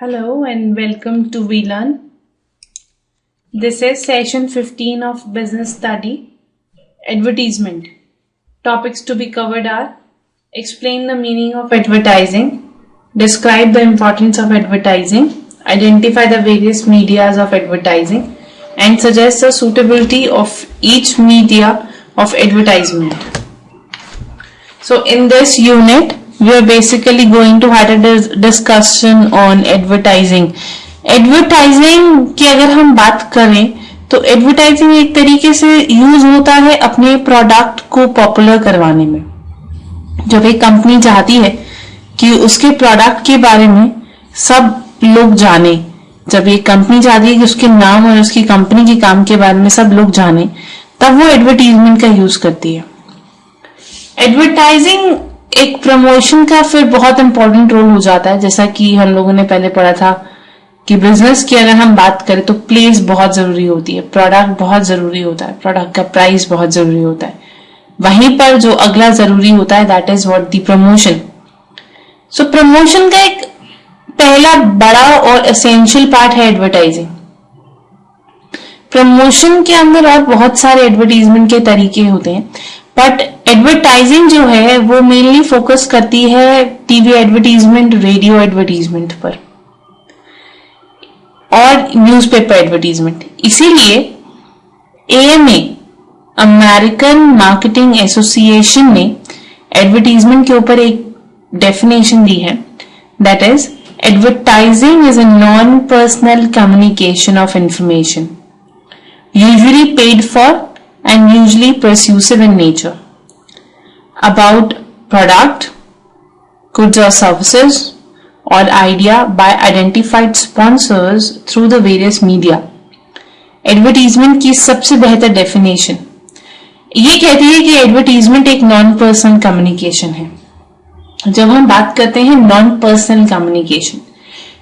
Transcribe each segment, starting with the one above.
Hello and welcome to VLearn. This is session 15 of Business Study. Advertisement. Topics to be covered are: explain the meaning of advertising, describe the importance of advertising, identify the various medias of advertising, and suggest the suitability of each media of advertisement. So in this unit, we are basically going to have a discussion on advertising. Advertising की अगर हम बात करें तो advertising एक तरीके से use होता है अपने प्रोडक्ट को पॉपुलर करवाने में। जब एक कंपनी चाहती है कि उसके प्रोडक्ट के बारे में सब लोग जाने, जब एक कंपनी चाहती है कि उसके नाम और उसकी कंपनी के काम के बारे में सब लोग जाने, तब वो एडवर्टाइजमेंट का यूज करती है। एडवर्टाइजिंग एक प्रमोशन का फिर बहुत इंपॉर्टेंट रोल हो जाता है। जैसा कि हम लोगों ने पहले पढ़ा था कि बिजनेस की अगर हम बात करें तो प्लेस बहुत जरूरी होती है, प्रोडक्ट बहुत जरूरी होता है, प्रोडक्ट का प्राइस बहुत जरूरी होता है। वहीं पर जो अगला जरूरी होता है that is what the promotion. So promotion का एक पहला बड़ा और एसेंशियल पार्ट है एडवर्टाइजिंग। प्रमोशन के अंदर और बहुत सारे एडवर्टाइजमेंट के तरीके होते हैं, बट एडवर्टाइजिंग जो है वो मेनली फोकस करती है टीवी एडवर्टीजमेंट, रेडियो एडवर्टीजमेंट पर और न्यूज़पेपर एडवर्टीजमेंट। इसीलिए AMA, अमेरिकन मार्केटिंग एसोसिएशन ने एडवर्टीजमेंट के ऊपर एक डेफिनेशन दी है, that is advertising is a non personal communication of information, usually paid for and usually persuasive in nature, about product, goods or services or idea by identified sponsors through the various media. Advertisement की सबसे बेहतर definition ये कहती है कि advertisement एक non personal communication है। जब हम बात करते हैं non personal communication,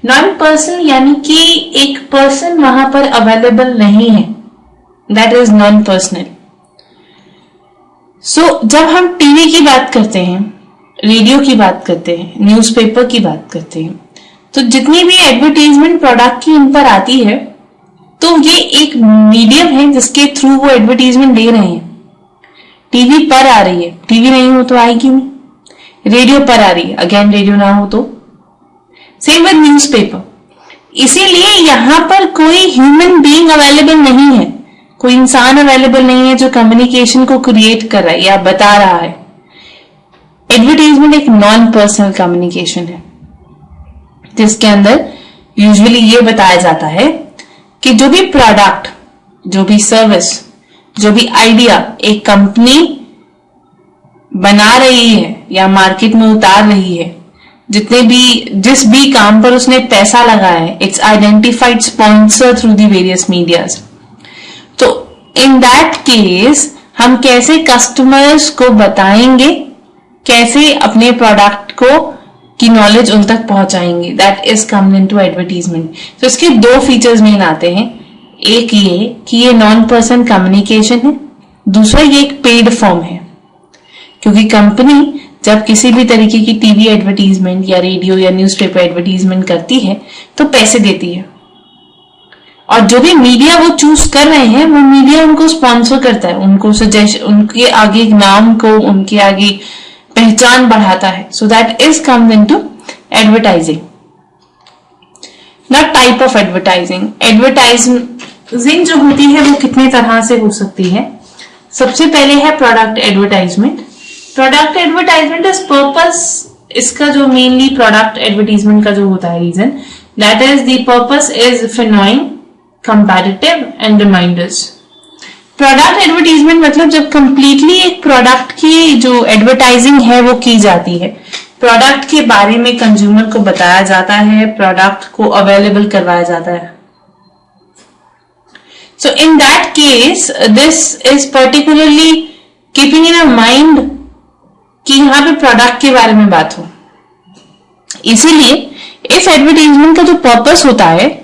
non personal यानी कि एक पर्सन वहां पर अवेलेबल नहीं है, दैट इज नॉन पर्सनल। सो जब हम टीवी की बात करते हैं, रेडियो की बात करते हैं, न्यूज़पेपर की बात करते हैं, तो जितनी भी एडवर्टाइजमेंट प्रोडक्ट की इन पर आती है तो ये एक मीडियम है जिसके थ्रू वो एडवर्टाइजमेंट दे रहे हैं। टीवी पर आ रही है, टीवी नहीं हो तो आएगी नहीं। रेडियो पर आ रही है, अगेन रेडियो ना हो तो। Same with newspaper. इसीलिए यहां पर कोई ह्यूमन बीइंग अवेलेबल नहीं है, कोई इंसान अवेलेबल नहीं है जो कम्युनिकेशन को क्रिएट कर रहा है या बता रहा है। एडवर्टाइजमेंट एक नॉन पर्सनल कम्युनिकेशन है जिसके अंदर यूजुअली ये बताया जाता है कि जो भी प्रोडक्ट, जो भी सर्विस, जो भी आइडिया एक कंपनी बना रही है या मार्केट में उतार रही है, जिस भी काम पर उसने पैसा लगाया है, it's identified sponsor through the various medias. तो इन दैट केस हम कैसे कस्टमर्स को बताएंगे, कैसे अपने प्रोडक्ट को की नॉलेज उन तक पहुंचाएंगे, that is come into advertisement. तो इसके दो फीचर्स मेन आते हैं, एक ये कि ये नॉन पर्सन कम्युनिकेशन है, दूसरा ये एक पेड फॉर्म है, क्योंकि कंपनी जब किसी भी तरीके की टीवी एडवर्टीजमेंट या रेडियो या न्यूज़पेपर एडवर्टीजमेंट करती है तो पैसे देती है, और जो भी मीडिया वो चूज कर रहे हैं वो मीडिया उनको स्पॉन्सर करता है, उनको सजेस्ट, उनके आगे नाम को, उनके आगे पहचान बढ़ाता है। So that is comes into advertising. Now type of advertising. Advertising जो होती है वो कितने तरह से हो सकती है। सबसे पहले है product advertisement. Product advertisement is purpose, इसका जो मेनली प्रोडक्ट एडवर्टाइजमेंट का जो होता है reason, that is the purpose is following comparative and reminders. Product advertisement मतलब जब कंप्लीटली एक प्रोडक्ट की जो एडवर्टाइजिंग है वो की जाती है, प्रोडक्ट के बारे में कंज्यूमर को बताया जाता है, प्रोडक्ट को अवेलेबल करवाया जाता है। So in that case this is particularly keeping in a mind कि यहां पे प्रोडक्ट के बारे में बात हो। इसीलिए इस एडवर्टाइजमेंट का जो पर्पस होता है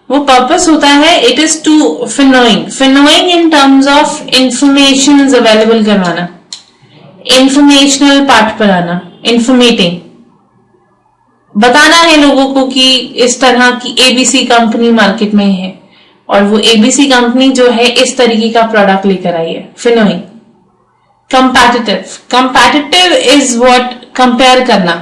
वो पर्पस होता है, it is to informing in terms of information available करवाना, इंफॉर्मेशनल पार्ट पर आना, इंफॉर्मेटिंग, बताना है लोगों को कि इस तरह की एबीसी कंपनी मार्केट में है और वो एबीसी कंपनी जो है इस तरीके का प्रोडक्ट लेकर आई है। फिनोइंग। कंपैटिटिव इज व्हाट, कंपेयर करना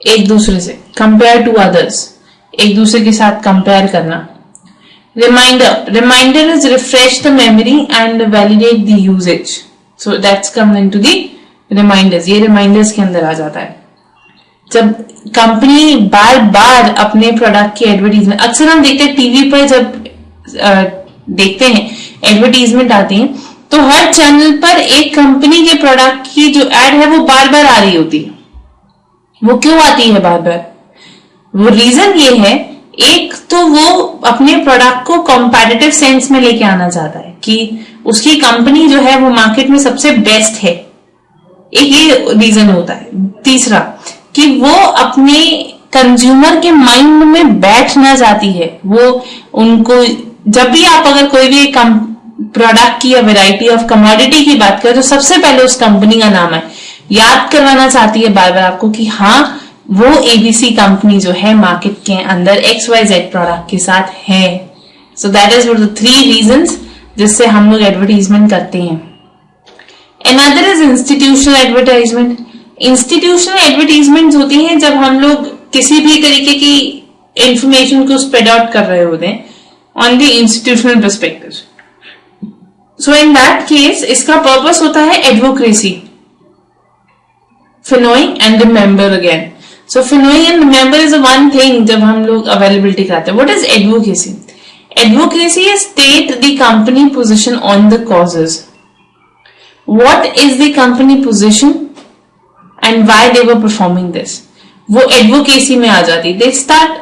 एक दूसरे से, कंपेयर टू अदर्स, एक दूसरे के साथ कंपेयर करना। Reminder is refresh the memory and validate the usage, so that's come into the reminders. ये रिमाइंडर्स के अंदर आ जाता है। जब कंपनी बार बार अपने प्रोडक्ट की एडवर्टीजमेंट, अक्सर हम देखते हैं टीवी पर जब देखते हैं एडवर्टीजमेंट आती है तो हर चैनल पर एक कंपनी के प्रोडक्ट की जो एड है वो बार बार आ रही होती है। वो क्यों आती है बार बार? वो रीजन ये है, एक तो वो अपने प्रोडक्ट को कॉम्पिटिटिव सेंस में लेके आना चाहता है कि उसकी कंपनी जो है वो मार्केट में सबसे बेस्ट है, एक ये रीजन होता है। तीसरा कि वो अपने कंज्यूमर के माइंड में बैठना चाहती है। वो उनको जब भी आप अगर कोई भी प्रोडक्ट की या वैरायटी ऑफ कमोडिटी की बात करें तो सबसे पहले उस कंपनी का नाम है, याद करवाना चाहती है बार बार आपको कि हाँ वो एबीसी कंपनी जो है मार्केट के अंदर XYZ प्रोडक्ट के साथ है। So that is the 3 reasons जिससे हम लोग एडवर्टीजमेंट करते हैं। Another is institutional advertisement. Institutional advertisement होती हैं जब हम लोग किसी भी तरीके की इंफॉर्मेशन को स्प्रेड आउट कर रहे होते हैं on the institutional perspective. So in that case इसका पर्पस होता है advocacy, informing and remember again. So informing and remember is one thing जब हम लोग अवेलेबिलिटी कराते हैं। What is advocacy? Advocacy is state the company position on the causes. What is the company position and why they were performing this? वो advocacy में आ जाती। They start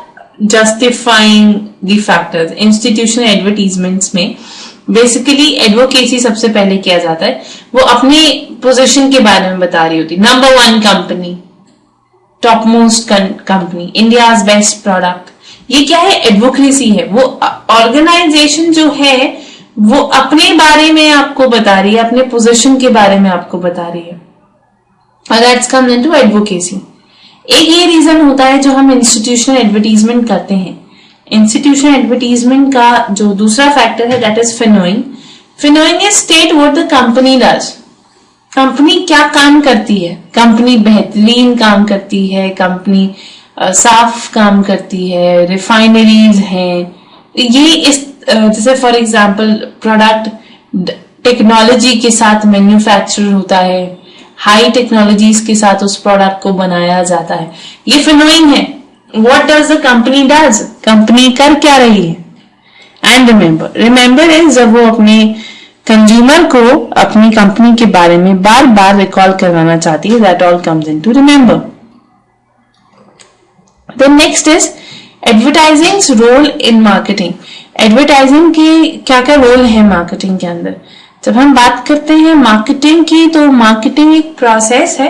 justifying the factors. Institutional advertisements में basically advocacy सबसे पहले किया जाता है। वो अपनी position के बारे में बता रही होती। Number 1 company, topmost company, India's best product। ये क्या है? Advocacy है। वो organization जो है वो अपने बारे में आपको बता रही है, अपने पोजीशन के बारे में आपको बता रही है। That's comes into advocacy. एक ये रीजन होता है जो हम इंस्टीट्यूशनल एडवर्टीजमेंट करते हैं। इंस्टीट्यूशनल एडवर्टीजमेंट का जो दूसरा फैक्टर है that is informing. Informing is state what the company does. Company क्या काम करती है? कंपनी बेहतरीन काम करती है, कंपनी साफ काम करती है, रिफाइनरीज हैं। ये इस जैसे फॉर एग्जाम्पल प्रोडक्ट टेक्नोलॉजी के साथ मैन्युफैक्चर होता है, हाई टेक्नोलॉजीज के साथ उस प्रोडक्ट को बनाया जाता है। ये फिनोइंग है। What does the company does? Company कर क्या रही है? एंड रिमेंबर इज जब वो अपने कंज्यूमर को अपनी कंपनी के बारे में बार बार रिकॉल करवाना चाहती है। That all comes into remember. The next is advertising role in marketing. Advertising की क्या क्या रोल है मार्केटिंग के अंदर? जब हम बात करते हैं मार्केटिंग की तो मार्केटिंग एक प्रोसेस है,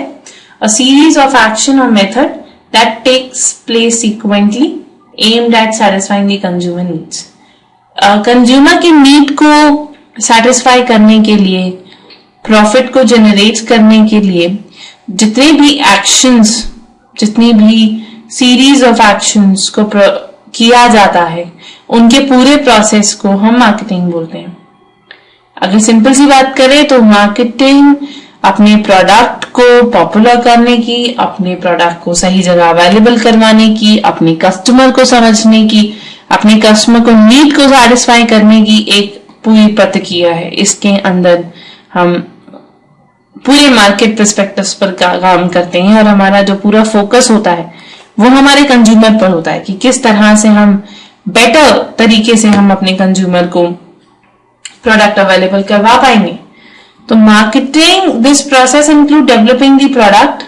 अ सीरीज ऑफ एक्शन और method that takes place sequentially aimed at satisfying the consumer needs. Consumer के नीड को सैटिस्फाई करने के लिए, प्रॉफिट को जनरेट करने के लिए जितने भी एक्शंस, जितनी भी सीरीज ऑफ एक्शंस को किया जाता है उनके पूरे प्रोसेस को हम मार्केटिंग बोलते हैं। अगर सिंपल सी बात करें तो मार्केटिंग अपने प्रोडक्ट को पॉपुलर करने की, अपने प्रोडक्ट को सही जगह अवेलेबल करवाने की, अपने कस्टमर को समझने की, अपने कस्टमर को नीड को सैटिस्फाई करने की एक पूरी प्रक्रिया है। इसके अंदर हम पूरे मार्केट पर्सपेक्टिव्स पर काम करते हैं और हमारा जो पूरा फोकस होता है वो हमारे कंज्यूमर पर होता है कि किस तरह से हम बेटर तरीके से हम अपने कंज्यूमर को प्रोडक्ट अवेलेबल करवा पाएंगे। तो marketing this process include developing the product,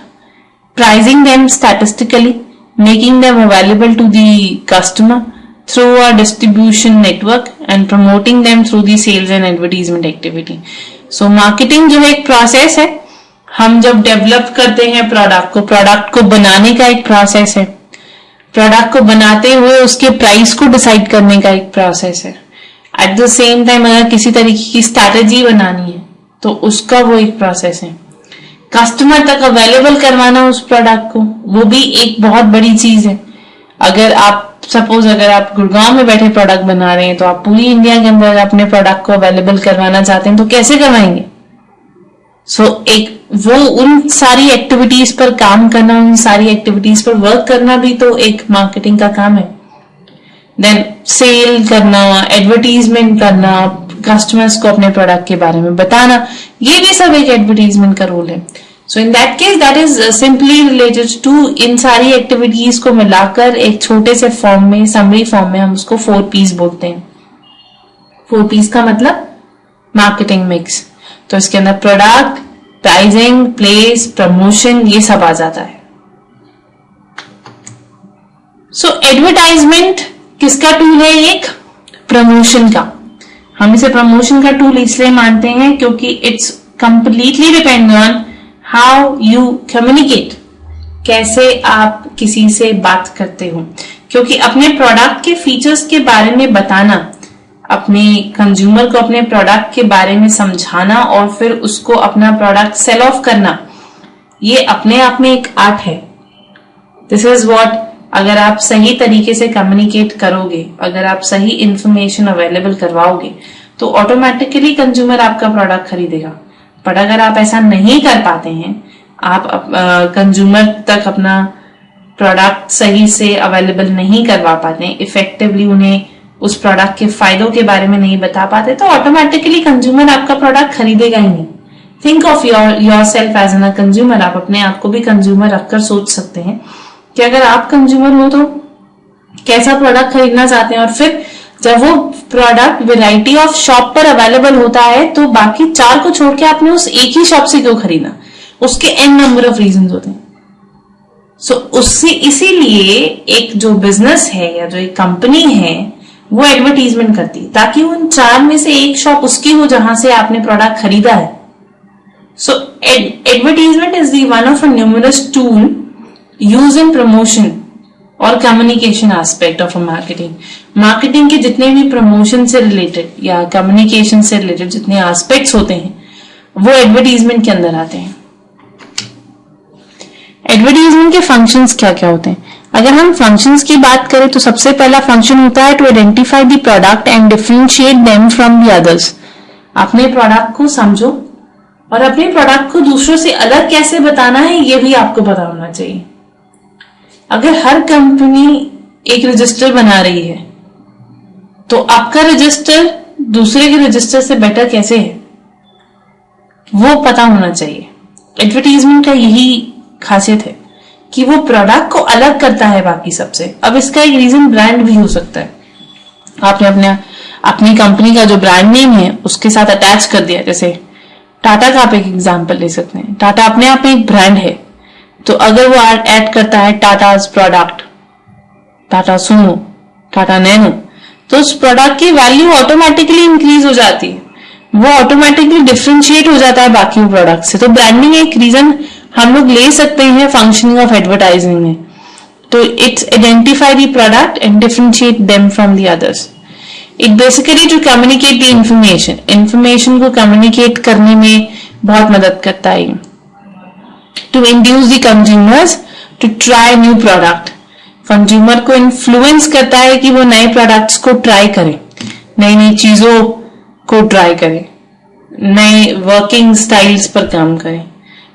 pricing them statistically, making them available to the customer through a distribution network and promoting them through the sales and advertisement activity. So marketing जो है एक process है। हम जब develop करते हैं product को बनाने का एक प्रोसेस है, प्रोडक्ट को बनाते हुए उसके प्राइस को डिसाइड करने का एक प्रोसेस है। एट द सेम टाइम अगर किसी तरीके की स्ट्रैटेजी बनानी है तो उसका वो एक प्रोसेस है। कस्टमर तक अवेलेबल करवाना उस प्रोडक्ट को, वो भी एक बहुत बड़ी चीज है। अगर आप सपोज अगर आप गुड़गांव में बैठे प्रोडक्ट बना रहे हैं तो आप पूरी इंडिया के अंदर अपने प्रोडक्ट को अवेलेबल करवाना चाहते हैं तो कैसे करवाएंगे? एक वो उन सारी एक्टिविटीज पर काम करना, उन सारी एक्टिविटीज पर वर्क करना भी तो एक मार्केटिंग का काम है। देन सेल करना, एडवर्टीजमेंट करना, कस्टमर्स को अपने प्रोडक्ट के बारे में बताना, ये भी सब एक एडवर्टीजमेंट का रोल है। So in that case that is simply related to, इन सारी एक्टिविटीज को मिलाकर एक छोटे से फॉर्म में, समरी फॉर्म में हम उसको 4 P's बोलते हैं। 4 P's का मतलब मार्केटिंग मिक्स। तो इसके अंदर प्रोडक्ट, प्राइसिंग, प्लेस, प्रमोशन, ये सब आ जाता है। सो एडवर्टाइजमेंट किसका टूल है? एक प्रमोशन का। हम इसे प्रमोशन का टूल इसलिए मानते हैं क्योंकि it's completely depend on how you communicate, कैसे आप किसी से बात करते हो। क्योंकि अपने प्रोडक्ट के फीचर्स के बारे में बताना, अपने कंज्यूमर को अपने प्रोडक्ट के बारे में समझाना और फिर उसको अपना प्रोडक्ट सेल ऑफ करना, ये अपने आप में एक आर्ट है। दिस इज व्हाट, अगर आप सही तरीके से कम्युनिकेट करोगे, अगर आप सही इंफॉर्मेशन अवेलेबल करवाओगे तो ऑटोमेटिकली कंज्यूमर आपका प्रोडक्ट खरीदेगा। पर अगर आप ऐसा नहीं कर पाते हैं, आप कंज्यूमर तक अपना प्रोडक्ट सही से अवेलेबल नहीं करवा पाते, इफेक्टिवली उन्हें उस प्रोडक्ट के फायदों के बारे में नहीं बता पाते, तो ऑटोमेटिकली कंज्यूमर आपका प्रोडक्ट खरीदेगा ही नहीं। Think of your self as an consumer. आप अपने आप को भी कंज्यूमर रखकर सोच सकते हैं कि अगर आप कंज्यूमर हो तो कैसा प्रोडक्ट खरीदना चाहते हैं, और फिर जब वो प्रोडक्ट वैरायटी ऑफ शॉप पर अवेलेबल होता है तो बाकी 4 को छोड़ के आपने उस एक ही शॉप से क्यों खरीदना? उसके n नंबर ऑफ रीजन होते हैं। सो उससे इसीलिए एक जो बिजनेस है या जो एक कंपनी है वो एडवर्टीजमेंट करती है ताकि उन 4 में से एक शॉप उसकी हो जहां से आपने प्रोडक्ट खरीदा है। So advertisement is the one of a numerous tool use in promotion और communication aspect of a marketing. Marketing के जितने भी प्रमोशन से रिलेटेड या कम्युनिकेशन से रिलेटेड जितने एस्पेक्ट्स होते हैं वो एडवर्टीजमेंट के अंदर आते हैं। एडवर्टीजमेंट के फंक्शंस क्या क्या होते हैं? अगर हम फंक्शंस की बात करें तो सबसे पहला फंक्शन होता है to identify the product and differentiate them from the others. अपने प्रोडक्ट को समझो और अपने प्रोडक्ट को दूसरों से अलग कैसे बताना है ये भी आपको पता होना चाहिए। अगर हर कंपनी एक रजिस्टर बना रही है तो आपका रजिस्टर दूसरे के रजिस्टर से बेटर कैसे है वो पता होना चाहिए। एडवर्टीजमेंट का यही खासियत है कि वो प्रोडक्ट को अलग करता है बाकी सबसे। अब इसका एक रीजन ब्रांड भी हो सकता है। आपने अपनी कंपनी का जो ब्रांड नेम है उसके साथ अटैच कर दिया। जैसे टाटा का आप एक एग्जांपल ले सकते हैं। टाटा अपने आप में एक ब्रांड है, तो अगर वो ऐड करता है Tatas product, Tata Sumo, Tata nano, तो उस प्रोडक्ट की वैल्यू ऑटोमेटिकली इंक्रीज हो जाती है, वो ऑटोमेटिकली डिफरेंशिएट हो जाता है बाकी प्रोडक्ट से। तो ब्रांडिंग एक रीजन हम लोग ले सकते हैं फंक्शनिंग ऑफ एडवर्टाइजिंग में। तो it's identify the product and differentiate them from the others. It basically to communicate the information, information को कम्युनिकेट करने में बहुत मदद करता है। To induce the consumers to try new product, consumer को इन्फ्लुएंस करता है कि वो नए प्रोडक्ट्स को ट्राई करें, नई नई चीजों को ट्राई करें, नए वर्किंग स्टाइल्स पर काम करें।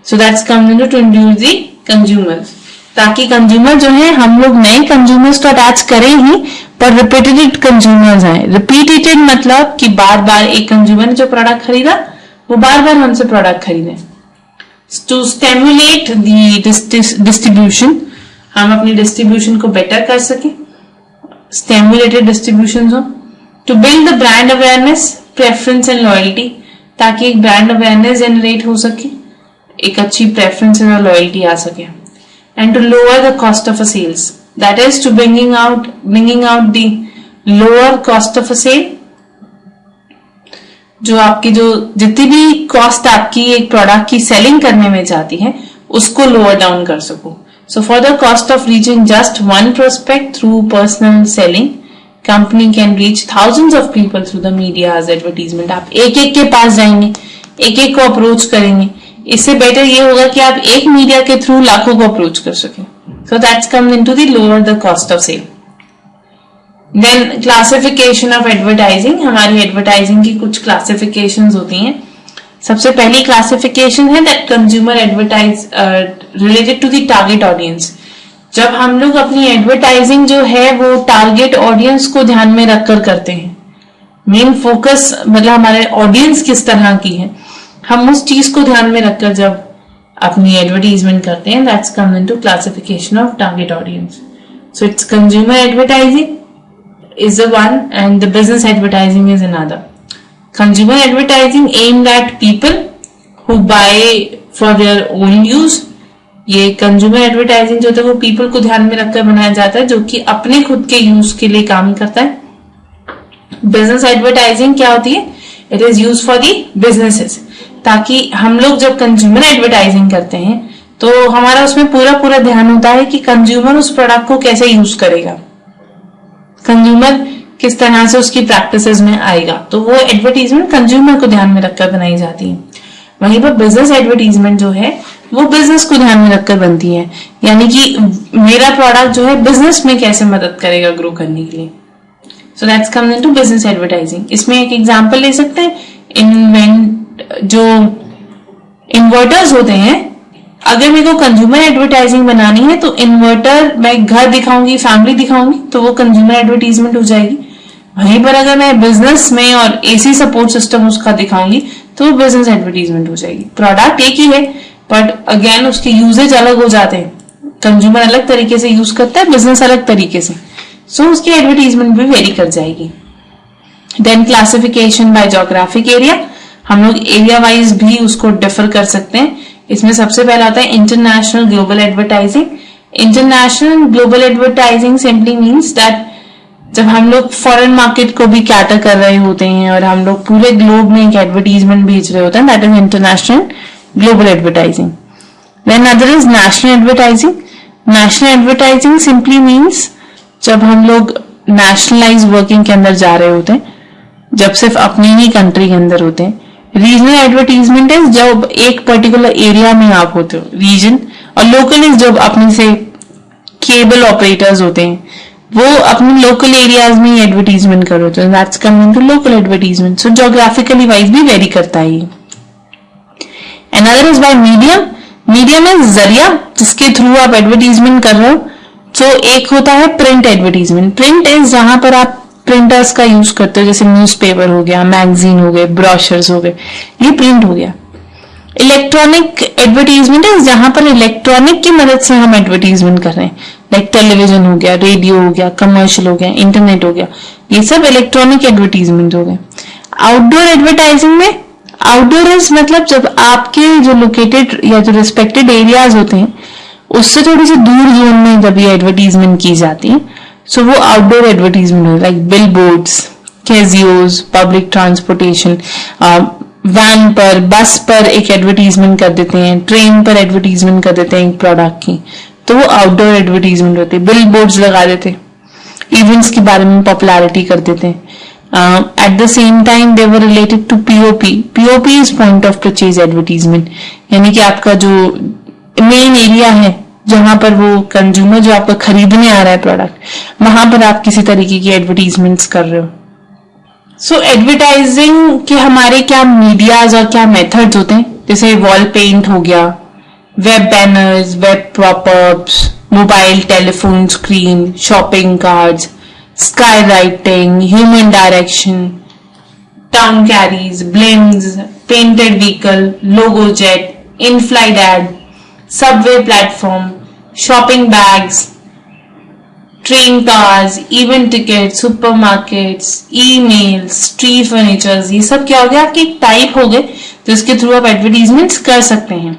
So that's coming to induce the consumers, ताकि कंज्यूमर जो है, हम लोग नए कंज्यूमर्स तो अटैच करें ही पर रिपीटेड कंज्यूमर्स आए। रिपीटेड मतलब कि बार बार एक कंज्यूमर ने जो प्रोडक्ट खरीदा वो बार बार हमसे प्रोडक्ट खरीदे। टू स्टिमुलेट द डिस्ट्रीब्यूशन, हम अपनी डिस्ट्रीब्यूशन को बेटर कर सके, स्टिमुलेटेड डिस्ट्रीब्यूशन हो। To build the brand awareness, preference and loyalty, ताकि एक ब्रांड अवेयरनेस जनरेट हो सके, एक अच्छी प्रेफरेंस और लॉयल्टी आ सके। And to lower the cost of a sales, that is to bringing out the lower cost of a sale. जो आपकी जो जितनी भी कॉस्ट आपकी एक प्रोडक्ट की सेलिंग करने में जाती है उसको लोअर डाउन कर सको। So for the cost of reaching just one prospect through personal selling, company can reach thousands of people through the media as advertisement. आप एक एक के पास जाएंगे, एक एक को अप्रोच करेंगे, इससे बेटर ये होगा कि आप एक मीडिया के थ्रू लाखों को अप्रोच कर सकें. So that's come into the lower the cost of sale. Then classification of advertising. हमारी एडवर्टाइजिंग की कुछ क्लासिफिकेशंस होती हैं. सबसे पहली क्लासिफिकेशन है that consumer advertise related to the target audience. जब हम लोग अपनी एडवर्टाइजिंग जो है वो टारगेट ऑडियंस को ध्यान में रखकर करते हैं, मेन फोकस मतलब हमारे ऑडियंस किस तरह की है, हम उस चीज को ध्यान में रखकर जब अपनी एडवर्टीजमेंट करते हैं, that's come into classification of target audience. So it's consumer advertising is the one and the business advertising is another. Consumer advertising aimed at people who buy for their own use. ये consumer advertising जो होता है वो people को ध्यान में रखकर बनाया जाता है जो कि अपने खुद के यूज के लिए काम करता है. बिजनेस एडवर्टाइजिंग क्या होती है? It is use for the businesses. ताकि हम लोग जब कंज्यूमर एडवर्टाइजिंग करते हैं तो हमारा उसमें पूरा ध्यान होता है कि कंज्यूमर उस प्रोडक्ट को कैसे यूज करेगा, कंज्यूमर किस तरह से उसकी प्रैक्टिसेस में आएगा. तो वो एडवर्टीजमेंट कंज्यूमर को ध्यान में रखकर बनाई जाती है. वहीं पर बिजनेस एडवर्टीजमेंट जो है वो बिजनेस को ध्यान में रखकर बनती है, यानी कि मेरा प्रोडक्ट जो है बिजनेस में कैसे मदद करेगा ग्रो करने के लिए. So that's comes into business advertising. इसमें एक एग्जांपल ले सकते हैं. जो इन्वर्टर्स होते हैं, अगर मेरे को कंज्यूमर एडवर्टाइजिंग बनानी है तो इन्वर्टर मैं घर दिखाऊंगी, फैमिली दिखाऊंगी, तो वो कंज्यूमर एडवर्टीजमेंट हो जाएगी. वहीं पर अगर मैं बिजनेस में और एसी सपोर्ट सिस्टम उसका दिखाऊंगी तो वो बिजनेस एडवर्टीजमेंट हो जाएगी. प्रोडक्ट एक ही है बट अगेन उसके यूजेज अलग हो जाते हैं. कंज्यूमर अलग तरीके से यूज करता है, बिजनेस अलग तरीके से, सो उसकी एडवर्टीजमेंट भी वेरी कर जाएगी. Then classification by geographic area. हम लोग एरिया वाइज भी उसको डिफर कर सकते हैं. इसमें सबसे पहला आता है international global advertising. International global advertising simply means that जब हम लोग फॉरेन मार्केट को भी कैटर कर रहे होते हैं और हम लोग पूरे ग्लोब में एक एडवर्टीजमेंट भेज रहे होते हैं, that is international global advertising. Then other is national advertising. National advertising simply means जब हम लोग नेशनलाइज वर्किंग के अंदर जा रहे होते हैं, जब सिर्फ अपनी ही कंट्री के अंदर होते हैं. रीजनल एडवर्टीजमेंट इज जब एक पर्टिकुलर एरिया में आप होते हो, रीजन. और लोकल इज जब अपने से केबल ऑपरेटर्स होते हैं वो अपने लोकल एरियाज में ही एडवर्टीजमेंट कर रहे होते हैं, that's coming to local advertisement. So geographically wise भी वेरी करता है. Another is by medium. Medium is जरिया जिसके थ्रू आप एडवर्टीजमेंट कर रहे हो. सो एक होता है प्रिंट एडवर्टीजमेंट. प्रिंट इज जहां पर आप प्रिंटर्स का यूज करते हो, जैसे न्यूज़पेपर हो गया, मैगजीन हो गए, ब्रोशर्स हो गए, ये प्रिंट हो गया. इलेक्ट्रॉनिक एडवर्टीजमेंट है जहां पर इलेक्ट्रॉनिक की मदद से हम एडवर्टीजमेंट कर रहे हैं, लाइक टेलीविजन हो गया, रेडियो हो गया, कमर्शियल हो गया, इंटरनेट हो गया, ये सब इलेक्ट्रॉनिक एडवर्टीजमेंट हो गए. आउटडोर एडवर्टाइजिंग में, आउटडोर इज मतलब जब आपके जो लोकेटेड या जो रिस्पेक्टेड एरियाज होते हैं उससे थोड़ी सी दूर जोन में जब ये एडवर्टीजमेंट की जाती है, सो वो आउटडोर एडवर्टीजमेंट है. Like billboards, kiosks, public transportation, van पर, बस पर एक एडवर्टीजमेंट कर देते हैं, ट्रेन पर एडवर्टीजमेंट कर देते हैं एक प्रोडक्ट की, तो वो आउटडोर एडवर्टीजमेंट होती है. बिल बोर्ड्स लगा देते हैं, इवेंट्स के बारे में पॉपुलैरिटी कर देते हैं. At the same time they were related to POP. POP is point of purchase advertisement, यानी कि आपका जो मेन एरिया है जहां पर वो कंज्यूमर जो आपका खरीदने आ रहा है प्रोडक्ट, वहां पर आप किसी तरीके की एडवर्टीजमेंट्स कर रहे हो. सो एडवर्टाइजिंग के हमारे क्या मीडियाज और क्या मेथड्स होते हैं, जैसे वॉल पेंट हो गया, web banners, web popups, mobile telephone screen, shopping cards, sky writing, human direction, town carries, blinks, painted vehicle, logo jet, in flight ad, subway platform, shopping bags, train cars, event ticket, supermarkets, emails, street furnitures, ये सब क्या हो गया आपके type हो गए जिसके through आप एडवर्टीजमेंट्स कर सकते हैं.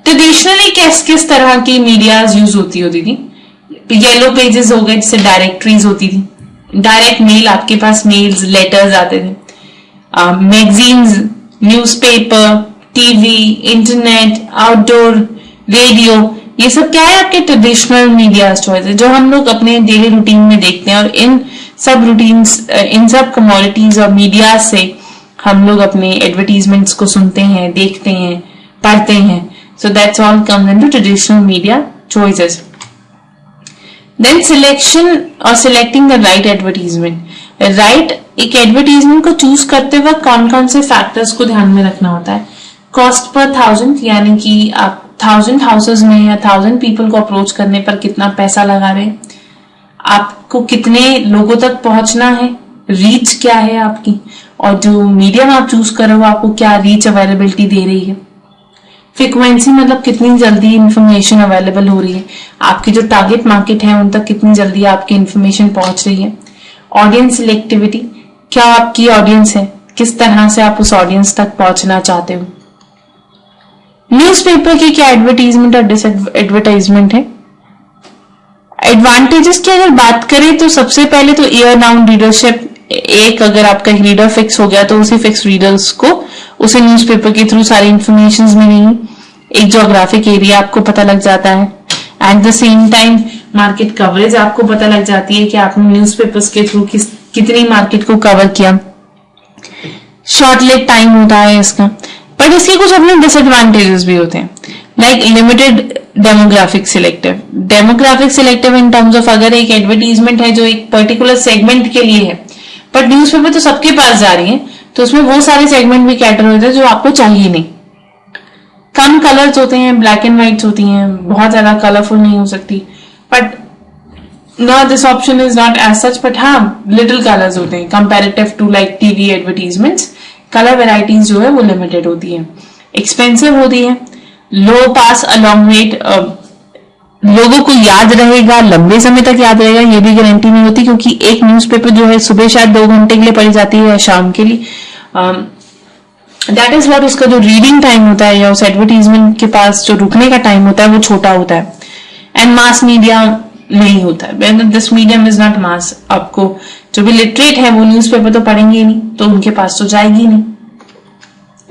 ट्रेडिशनली किस तरह की मीडियाज यूज होती थी? येलो पेजेस हो गए जिससे डायरेक्टरीज होती थी, डायरेक्ट मेल, आपके पास मेल्स, लेटर्स आते थे, magazines, newspaper, TV, internet, outdoor, radio, ये सब क्या है आपके ट्रेडिशनल मीडिया चॉइस है जो हम लोग अपने डेली रूटीन में देखते हैं. और इन सब रूटीन्स, इन सब कमोडिटीज और मीडिया से हम लोग अपने एडवर्टीजमेंट्स को सुनते हैं, देखते हैं, पढ़ते हैं. So that's all comes into traditional media choices. Then selection और selecting the right advertisement. Right एक एडवर्टीजमेंट को चूज करते वक्त कौन कौन से फैक्टर्स को ध्यान में रखना होता है. कॉस्ट पर 1000, यानी कि आप 1000 हाउसेज में या 1000 पीपल को अप्रोच करने पर कितना पैसा लगा रहे हैं, आपको कितने लोगों तक पहुंचना है, रीच क्या है आपकी, और जो मीडियम आप चूज कर रहे हो आपको क्या रीच अवेलेबिलिटी दे रही है. फ्रीक्वेंसी मतलब कितनी जल्दी इंफॉर्मेशन अवेलेबल हो रही है, आपकी जो टारगेट मार्केट है उन तक कितनी जल्दी आपकी इंफॉर्मेशन पहुंच रही है. ऑडियंस सिलेक्टिविटी, क्या आपकी ऑडियंस है, किस तरह से आप उस ऑडियंस तक पहुंचना चाहते हो. न्यूज़पेपर की क्या एडवर्टीजमेंट और डिसएडवर्टाइजमेंट है. एडवांटेजेस की अगर बात करें तो सबसे पहले तो ईयर नाउन रीडरशिप. एक अगर आपका रीडर फिक्स हो गया तो उसी फिक्स रीडर्स को उसे न्यूज़पेपर के थ्रू सारी इंफॉर्मेशन मिलेंगी. एक ज्योग्राफिक एरिया आपको पता लग जाता है. Eight the same time market coverage आपको पता लग जाती है कि आपने न्यूज़पेपर्स के थ्रू कितनी मार्केट को कवर किया. शॉर्ट लेट टाइम होता है इसका, पर इसके कुछ अपने डिसएडवांटेजेस भी होते हैं. Like limited demographic selective. Demographic selective in terms of अगर एक एडवर्टीजमेंट है जो एक पर्टिकुलर सेगमेंट के लिए है, पर न्यूज़पेपर तो सबके पास जा रही है, तो उसमें वो सारे सेगमेंट भी कैटर होते हैं जो आपको चाहिए नहीं. कम कलर्स होते हैं, ब्लैक एंड व्हाइट्स होती हैं, बहुत ज्यादा कलरफुल नहीं हो सकती. But no, this option is not as such, but हाँ लिटिल कलर्स होते हैं comparative to like TV advertisements. Colour varieties जो है वो लिमिटेड होती है, एक्सपेंसिव होती है, लो पास अलॉन्ग वेट. लोगों को याद रहेगा, लंबे समय तक याद रहेगा ये भी गारंटी नहीं होती, क्योंकि एक न्यूज़पेपर जो है सुबह शायद 2 घंटे के लिए पढ़ी जाती है या शाम के लिए. दैट इज व्हाट उसका जो रीडिंग टाइम होता है या उस एडवर्टीजमेंट के पास जो रुकने का टाइम होता है वो छोटा होता है. एंड मास मीडिया नहीं होता है. दिस मीडियम इज नॉट मास. आपको जो भी लिटरेट है वो न्यूज़पेपर तो पढ़ेंगे ही नहीं, तो उनके पास तो जाएगी नहीं.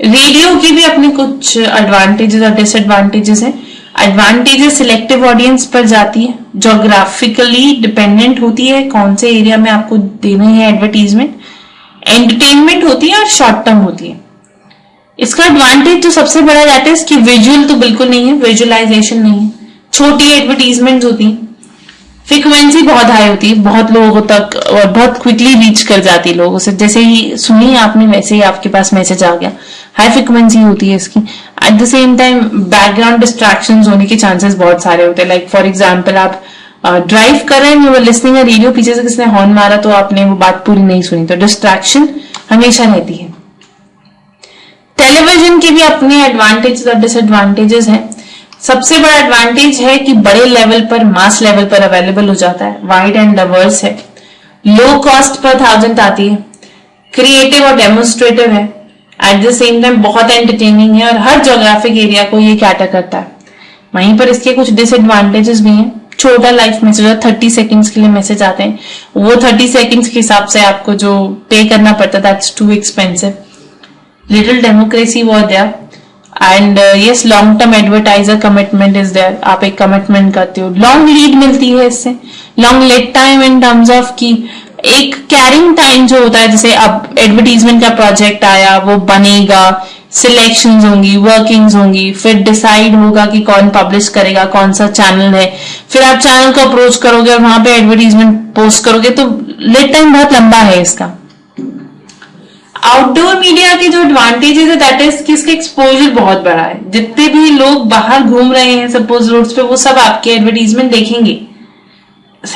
रेडियो की भी अपने कुछ एडवांटेजेस और डिसएडवांटेजेस हैं. एडवांटेजेस सिलेक्टिव ऑडियंस पर जाती है, जोग्राफिकली डिपेंडेंट होती है कौन से एरिया में आपको देना है एडवर्टीजमेंट, एंटरटेनमेंट होती है और शॉर्ट टर्म होती है. इसका एडवांटेज जो सबसे बड़ा जाता है इसकी विजुअल तो बिल्कुल नहीं है, विजुअलाइजेशन नहीं है, छोटी एडवर्टीजमेंट होती है, फ्रीक्वेंसी बहुत हाई होती है, बहुत लोगों तक और बहुत क्विकली रीच कर जाती है लोगों से. जैसे ही सुनी आपने वैसे ही आपके पास मैसेज आ गया. हाई फ्रीक्वेंसी होती है इसकी. Eight the same time background distractions होने के चांसेस बहुत सारे होते हैं. लाइक फॉर एग्जांपल आप ड्राइव कर रहे हैं, you were listening a radio, पीछे से किसने हॉर्न मारा तो आपने वो बात पूरी नहीं सुनी, तो डिस्ट्रैक्शन हमेशा रहती है. टेलीविजन के भी अपने एडवांटेजेस और डिसएडवांटेजेस हैं. सबसे बड़ा एडवांटेज है कि बड़े लेवल पर, मास लेवल पर अवेलेबल हो जाता है, वाइड एंड डाइवर्स है, लो कॉस्ट पर 1000 आती है, क्रिएटिव और डेमोन्स्ट्रेटिव है, एट द सेम टाइम बहुत एंटरटेनिंग है और हर ज्योग्राफिक एरिया को ये कैटर करता है. वहीं पर इसके कुछ डिसएडवांटेजेस भी हैं. छोटा लाइफ मैसेज, 30 सेकंड्स के लिए मैसेज आते हैं, वो 30 सेकंड्स के हिसाब से आपको जो पे करना पड़ता है that's too expensive. Little democracy was there. And yes, long term advertiser commitment is there. आप एक कमिटमेंट करते हो, लॉन्ग लीड मिलती है इससे, long lead time in terms of की एक कैरिंग टाइम जो होता है. जैसे अब एडवर्टीजमेंट का प्रोजेक्ट आया, वो बनेगा, सिलेक्शंस होंगी, वर्किंग्स होंगी, फिर डिसाइड होगा कि कौन पब्लिश करेगा, कौन सा चैनल है, फिर आप चैनल को अप्रोच करोगे और वहां पे एडवर्टीजमेंट पोस्ट करोगे, तो लीड टाइम बहुत लंबा है इसका. आउटडोर मीडिया के जो एडवांटेजेस है दैट इज कि इसका एक्सपोजर बहुत बड़ा है. जितने भी लोग बाहर घूम रहे हैं सपोज रोड्स पे, वो सब आपके एडवर्टीजमेंट देखेंगे.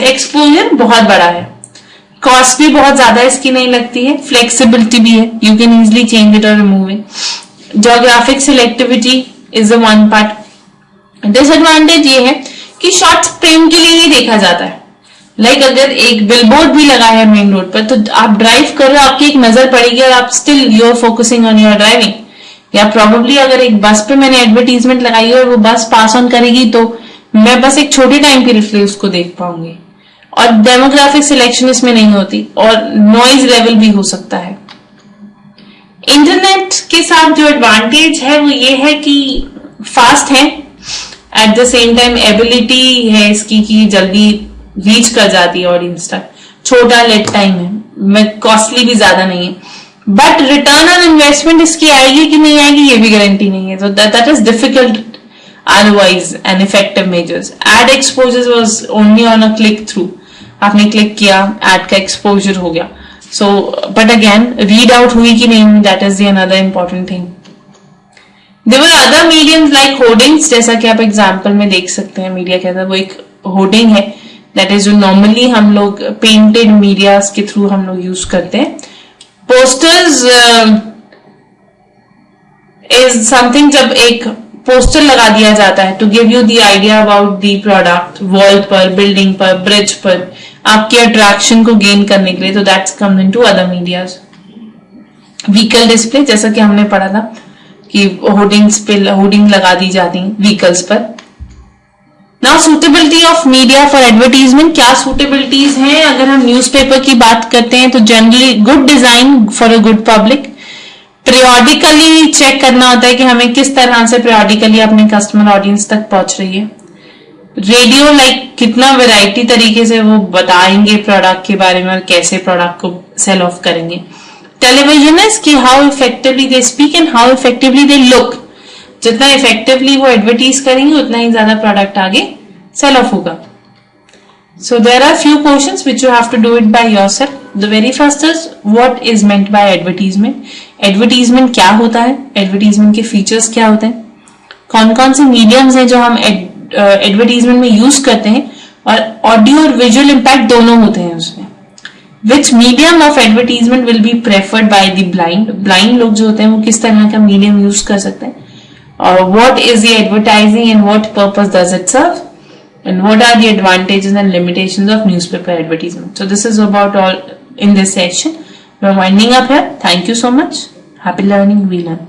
एक्सपोजर बहुत बड़ा है. कॉस्ट भी बहुत ज्यादा इसकी नहीं लगती है, फ्लेक्सिबिलिटी भी है, you can easily change it और remove it. Geographic selectivity is the one part. Disadvantage ये है कि शॉर्ट फ्रेम के लिए ही देखा जाता है. लाइक अगर एक बिलबोर्ड भी लगा है मेन रोड पर, तो आप ड्राइव कर रहे हो, आपकी एक नजर पड़ेगी और आप still you are focusing on your driving. या प्रोबेबली अगर एक बस पे मैंने एडवर्टीजमेंट लगाई है और वो बस पास ऑन करेगी, तो मैं बस एक छोटे टाइम पीरियड के लिए उसको देख पाऊंगी. और डेमोग्राफिक सिलेक्शन इसमें नहीं होती और नॉइज लेवल भी हो सकता है. इंटरनेट के साथ जो एडवांटेज है वो ये है कि फास्ट है, eight the same time ability है इसकी कि जल्दी रीच कर जाती है ऑडियंस तक, छोटा लीड टाइम है, कॉस्टली भी ज्यादा नहीं है. बट रिटर्न ऑन इन्वेस्टमेंट इसकी आएगी कि नहीं आएगी ये भी गारंटी नहीं है. तो that is difficult otherwise and effective measures. Ad exposure was only on a click through. आपने क्लिक किया, ad का exposure हो गया. So, but again, read out हुई कि नहीं, that is the another important thing. There were other mediums like hoardings, जैसा कि आप example में देख सकते हैं. मीडिया कहता है वो एक hoarding है, that is जो normally हम लोग painted medias के through हम लोग use करते हैं. Posters is something जब एक पोस्टर लगा दिया जाता है to give you the idea about the product, wall पर, बिल्डिंग पर, ब्रिज पर, आपके अट्रैक्शन को गेन करने के लिए. तो that's comes into other medias. Vehicle display, जैसा कि हमने पढ़ा था कि होर्डिंग लगा दी जाती है व्हीकल्स पर. Now suitability of media for advertisement. क्या सुटेबिलिटीज हैं अगर हम न्यूज़पेपर की बात करते हैं? तो generally good design for a good public. Periodically check करना होता है कि हमें किस तरह से पीरियोडिकली अपने कस्टमर ऑडियंस तक पहुंच रही है. रेडियो कितना वैरायटी तरीके से वो बताएंगे प्रोडक्ट के बारे में और कैसे प्रोडक्ट को सेल ऑफ करेंगे. टेलीविजन इज कि how effectively they speak and how effectively they look. जितना इफेक्टिवली वो एडवर्टीज करेंगे उतना ही ज्यादा प्रोडक्ट आगे सेल ऑफ होगा. So there are few questions which you have to do it by yourself. The very first is what is meant by advertisement. Advertisement क्या होता है? Advertisement के features क्या होते हैं? कौन कौन से mediums हैं जो हम advertisement में use करते हैं और audio और visual impact दोनों होते हैं उसमें. Which medium of advertisement will be preferred by the blind? Blind लोग जो होते हैं वो किस तरह का medium use कर सकते हैं? और what is the advertising and what purpose does it serve? And what are the advantages and limitations of newspaper advertisement? So this is about all in this session. We are winding up here. Thank you so much. Happy learning. We learn.